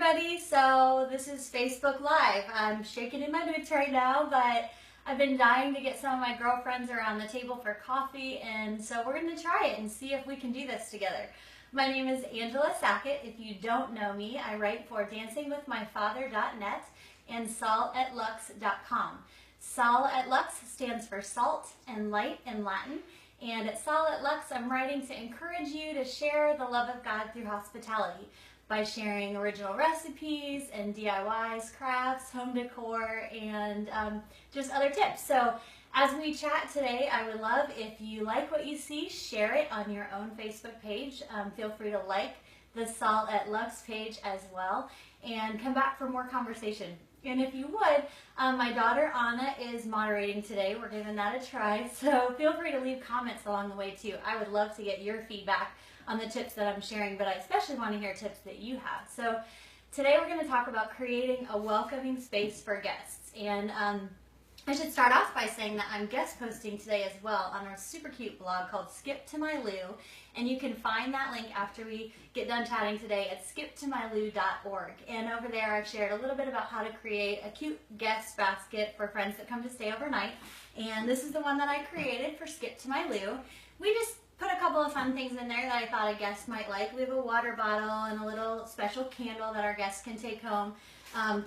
everybody. So this is Facebook Live. I'm shaking in my boots right now, but I've been dying to get some of my girlfriends around the table for coffee, and so we're going to try it and see if we can do this together. My name is Angela Sackett. If you don't know me, I write for dancingwithmyfather.net and salatluxe.com. Sal at Lux stands for salt and light in Latin. And at Sal at Lux, I'm writing to encourage you to share the love of God through hospitality by sharing original recipes and DIYs, crafts, home decor, and just other tips. So as we chat today, I would love if you like what you see, share it on your own Facebook page. Feel free to like the Sal at Lux page as well, and come back for more conversation. And if you would, my daughter Anna is moderating today. We're giving that a try. So feel free to leave comments along the way too. I would love to get your feedback on the tips that I'm sharing, but I especially want to hear tips that you have. So today we're going to talk about creating a welcoming space for guests. And I should start off by saying that I'm guest posting today as well on our super cute blog called Skip to My Lou, and you can find that link after we get done chatting today at skiptomylou.org. And over there I've shared a little bit about how to create a cute guest basket for friends that come to stay overnight, and this is the one that I created for Skip to My Lou. We just put a couple of fun things in there that I thought a guest might like. We have a water bottle and a little special candle that our guests can take home.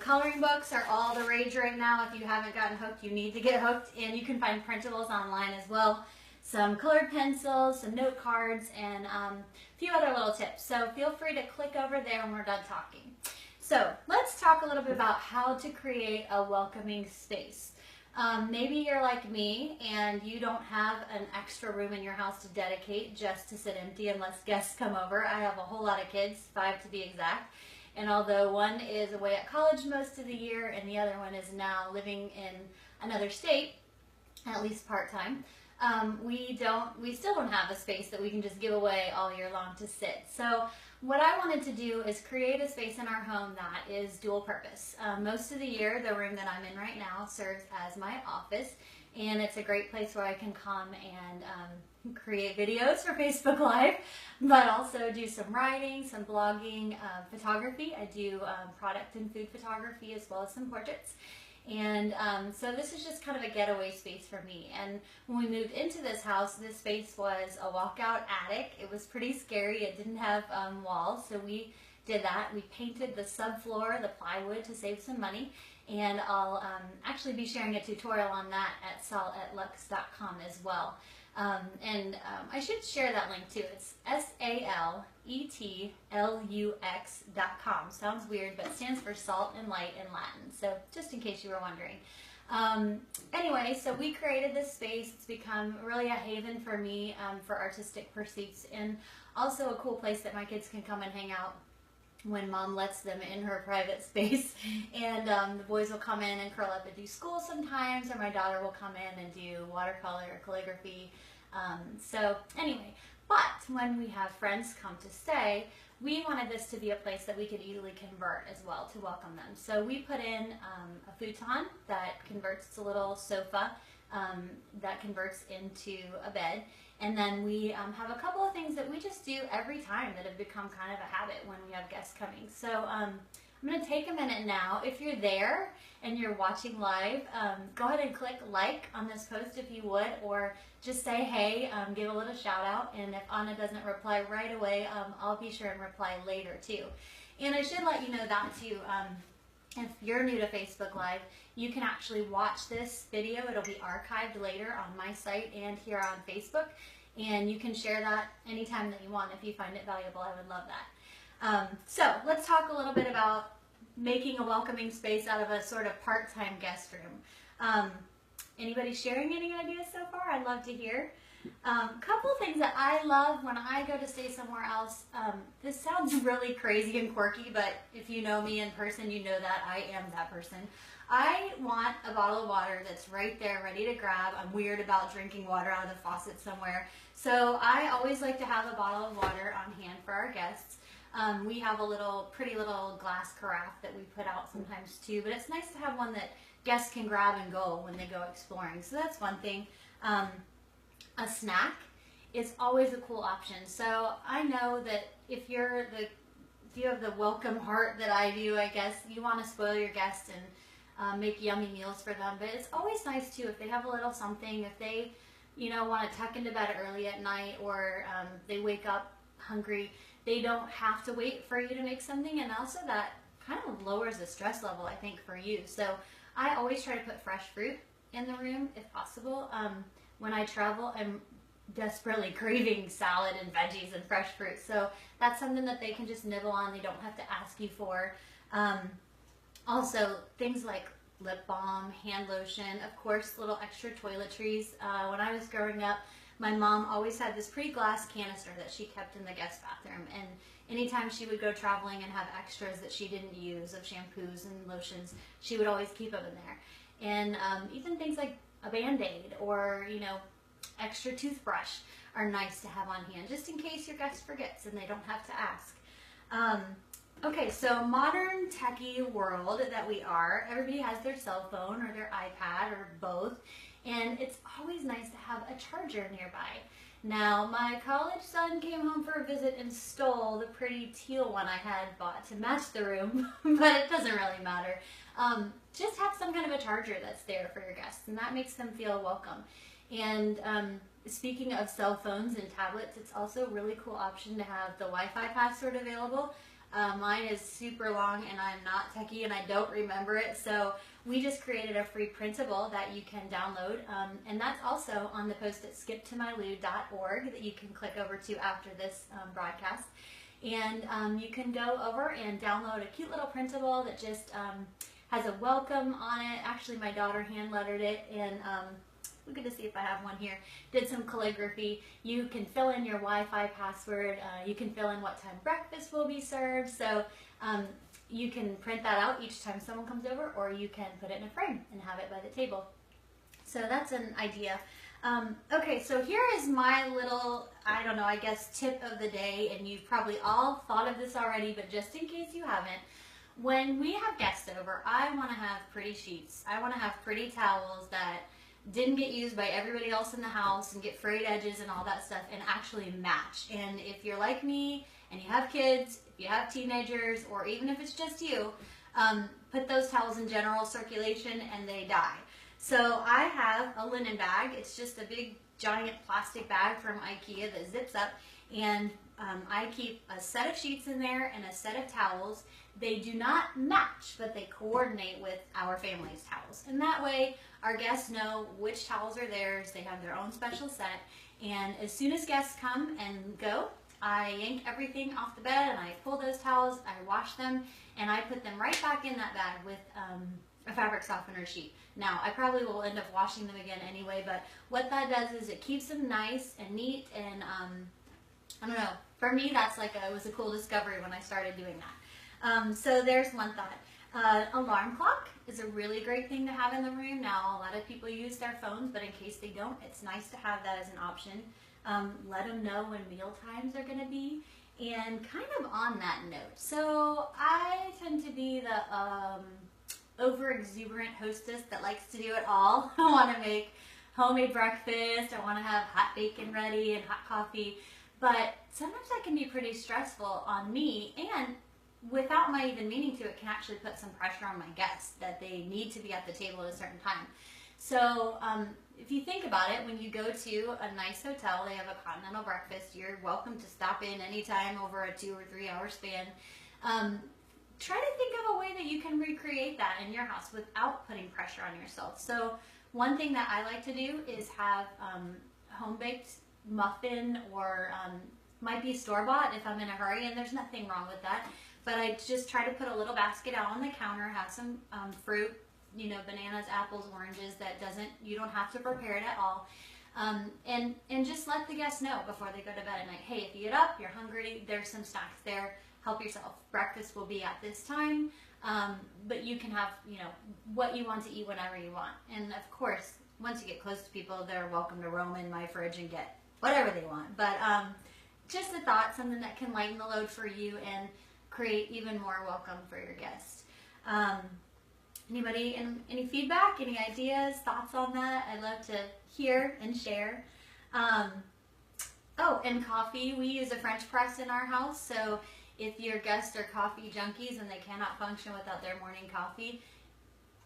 Coloring books are all the rage right now. If you haven't gotten hooked, you need to get hooked, and you can find printables online as well. Some colored pencils, some note cards, and a few other little tips. So feel free to click over there when we're done talking. So let's talk a little bit about how to create a welcoming space. Maybe you're like me and you don't have an extra room in your house to dedicate just to sit empty unless guests come over. I have a whole lot of kids, 5 to be exact. And although one is away at college most of the year and the other one is now living in another state, at least part-time, we still don't have a space that we can just give away all year long to sit. So what I wanted to do is create a space in our home that is dual purpose. Most of the year, the room that I'm in right now serves as my office, and it's a great place where I can come and create videos for Facebook Live, but also do some writing, some blogging, photography. I do product and food photography as well as some portraits. And so this is just kind of a getaway space for me. And when we moved into this house, this space was a walkout attic. It was pretty scary. It didn't have walls, so we did that. We painted the subfloor, the plywood, to save some money. And I'll actually be sharing a tutorial on that at salatluxe.com as well. I should share that link too. It's SALETLUX.com. Sounds weird, but it stands for salt and light in Latin. So just in case you were wondering. Anyway, so we created this space. It's become really a haven for me for artistic pursuits, and also a cool place that my kids can come and hang out when mom lets them in her private space. And the boys will come in and curl up and do school sometimes, or my daughter will come in and do watercolor or calligraphy. So anyway, but when we have friends come to stay, we wanted this to be a place that we could easily convert as well to welcome them. So we put in a futon that converts to a little sofa that converts into a bed. And then we have a couple of things that we just do every time that have become kind of a habit when we have guests coming. So I'm going to take a minute now. If you're there and you're watching live, go ahead and click like on this post if you would, or just say hey, give a little shout out. And if Anna doesn't reply right away, I'll be sure and reply later too. And I should let you know that too. If you're new to Facebook Live, you can actually watch this video. It'll be archived later on my site and here on Facebook, and you can share that anytime that you want if you find it valuable. I would love that. So let's talk a little bit about making a welcoming space out of a sort of part-time guest room. Anybody sharing any ideas so far? I'd love to hear. Couple things that I love when I go to stay somewhere else. This sounds really crazy and quirky, but if you know me in person, you know that I am that person. I want a bottle of water that's right there, ready to grab. I'm weird about drinking water out of the faucet somewhere. So I always like to have a bottle of water on hand for our guests. We have a pretty little glass carafe that we put out sometimes too, but it's nice to have one that guests can grab and go when they go exploring. So that's one thing. A snack is always a cool option. So I know that if you're the if you have the welcome heart that I do, I guess you want to spoil your guests and make yummy meals for them. But it's always nice too if they have a little something, if they, want to tuck into bed early at night, or they wake up hungry. They don't have to wait for you to make something, and also that kind of lowers the stress level, I think, for you. So I always try to put fresh fruit in the room if possible. When I travel, I'm desperately craving salad and veggies and fresh fruit. So that's something that they can just nibble on. They don't have to ask you for. Also, things like lip balm, hand lotion, of course, little extra toiletries. When I was growing up, my mom always had this pretty glass canister that she kept in the guest bathroom. And anytime she would go traveling and have extras that she didn't use of shampoos and lotions, she would always keep them in there. And even things like a Band-Aid or, extra toothbrush are nice to have on hand, just in case your guest forgets and they don't have to ask. Okay, so modern techie world that we are, everybody has their cell phone or their iPad or both, and it's always nice to have a charger nearby. Now, my college son came home for a visit and stole the pretty teal one I had bought to match the room, but it doesn't really matter. Just have some kind of a charger that's there for your guests, and that makes them feel welcome. And speaking of cell phones and tablets, it's also a really cool option to have the Wi-Fi password available. Mine is super long and I'm not techie and I don't remember it, so we just created a free printable that you can download, and that's also on the post at skiptomylou.org that you can click over to after this broadcast. And you can go over and download a cute little printable that just has a welcome on it. Actually, my daughter hand lettered it, and look at to see if I have one here. Did some calligraphy. You can fill in your Wi-Fi password. You can fill in what time breakfast will be served. So you can print that out each time someone comes over, or you can put it in a frame and have it by the table. So that's an idea. Okay, so here is my little, I guess tip of the day, and you've probably all thought of this already, but just in case you haven't, when we have guests over, I want to have pretty sheets. I want to have pretty towels that didn't get used by everybody else in the house and get frayed edges and all that stuff, and actually match. And if you're like me and you have kids, if you have teenagers, or even if it's just you, put those towels in general circulation and they die. So I have a linen bag. It's just a big giant plastic bag from IKEA that zips up, and I keep a set of sheets in there and a set of towels. They do not match, but they coordinate with our family's towels. And that way, our guests know which towels are theirs. They have their own special set. And as soon as guests come and go, I yank everything off the bed and I pull those towels, I wash them, and I put them right back in that bag with a fabric softener sheet. Now, I probably will end up washing them again anyway, but what that does is it keeps them nice and neat, and I don't know, for me that's like it was a cool discovery when I started doing that. So there's one thought. Alarm clock is a really great thing to have in the room. Now, a lot of people use their phones, but in case they don't, it's nice to have that as an option. Let them know when meal times are going to be. And kind of on that note, so I tend to be the over-exuberant hostess that likes to do it all. I want to make homemade breakfast, I want to have hot bacon ready and hot coffee, but sometimes that can be pretty stressful on me, and without my even meaning to, it can actually put some pressure on my guests that they need to be at the table at a certain time. So if you think about it, when you go to a nice hotel, they have a continental breakfast, you're welcome to stop in anytime over a 2 or 3 hour span. Try to think of a way that you can recreate that in your house without putting pressure on yourself. So one thing that I like to do is have home-baked muffin, or might be store-bought if I'm in a hurry, and there's nothing wrong with that. But I just try to put a little basket out on the counter, have some fruit, bananas, apples, oranges, you don't have to prepare it at all. And just let the guests know before they go to bed at night, hey, if you get up, you're hungry, there's some snacks there, help yourself. Breakfast will be at this time, but you can have, what you want to eat whenever you want. And of course, once you get close to people, they're welcome to roam in my fridge and get whatever they want. But just a thought, something that can lighten the load for you and create even more welcome for your guests. Anybody, any feedback, any ideas, thoughts on that? I'd love to hear and share. Oh, and coffee. We use a French press in our house, so if your guests are coffee junkies and they cannot function without their morning coffee,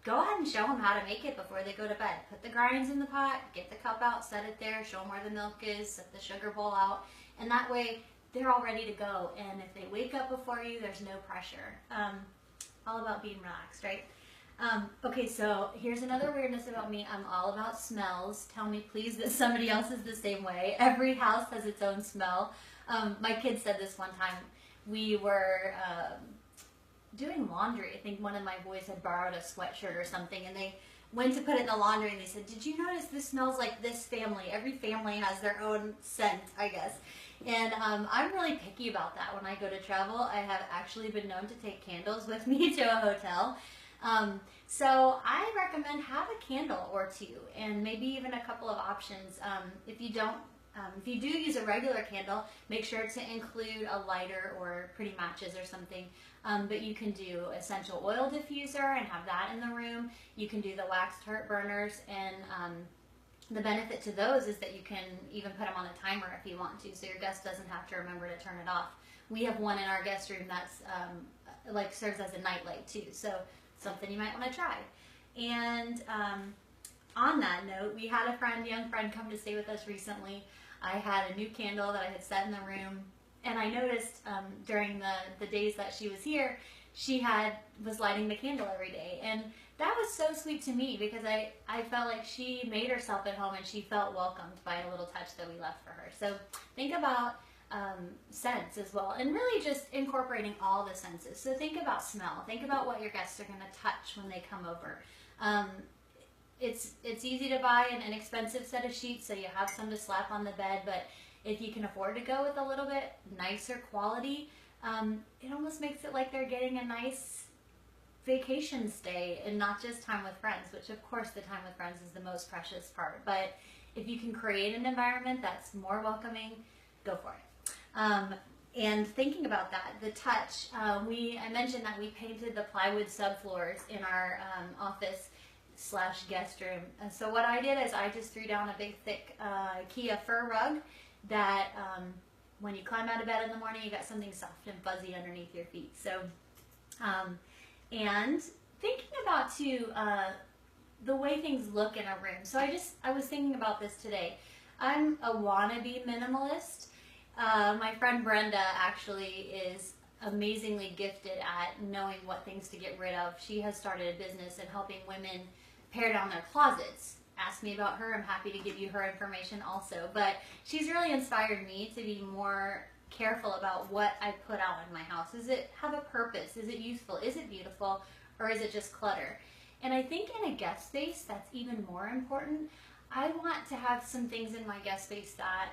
go ahead and show them how to make it before they go to bed. Put the grinds in the pot, get the cup out, set it there, show them where the milk is, set the sugar bowl out, and that way they're all ready to go. And if they wake up before you, there's no pressure. All about being relaxed, right? Okay, so here's another weirdness about me. I'm all about smells. Tell me please that somebody else is the same way. Every house has its own smell. My kids said this one time. We were doing laundry. I think one of my boys had borrowed a sweatshirt or something, and they went to put it in the laundry, and they said, did you notice this smells like this family? Every family has their own scent, I guess. And I'm really picky about that when I go to travel. I have actually been known to take candles with me to a hotel. So I recommend have a candle or two, and maybe even a couple of options. If you do use a regular candle, make sure to include a lighter or pretty matches or something. But you can do essential oil diffuser and have that in the room. You can do the waxed heart burners, and the benefit to those is that you can even put them on a timer if you want to, so your guest doesn't have to remember to turn it off. We have one in our guest room that's like serves as a nightlight too, so something you might want to try. And on that note, we had a young friend come to stay with us recently. I had a new candle that I had set in the room, and I noticed during the days that she was here, she was lighting the candle every day, and that was so sweet to me because I felt like she made herself at home and she felt welcomed by a little touch that we left for her. So think about scents as well, and really just incorporating all the senses. So think about smell. Think about what your guests are going to touch when they come over. It's easy to buy an inexpensive set of sheets so you have some to slap on the bed, but if you can afford to go with a little bit nicer quality, it almost makes it like they're getting a nice vacation stay and not just time with friends, which of course the time with friends is the most precious part. But if you can create an environment that's more welcoming, go for it. And thinking about that, the touch, I mentioned that we painted the plywood subfloors in our office / guest room. And so what I did is I just threw down a big thick IKEA fur rug that when you climb out of bed in the morning, you got something soft and fuzzy underneath your feet. So and thinking about too the way things look in a room. So I was thinking about this today. I'm a wannabe minimalist. My friend Brenda actually is amazingly gifted at knowing what things to get rid of. She has started a business in helping women pare down their closets. Ask me about her. I'm happy to give you her information also. But she's really inspired me to be more careful about what I put out in my house. Does it have a purpose? Is it useful? Is it beautiful? Or is it just clutter? And I think in a guest space, that's even more important. I want to have some things in my guest space that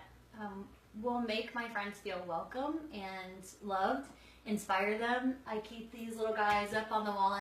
will make my friends feel welcome and loved, inspire them. I keep these little guys up on the wall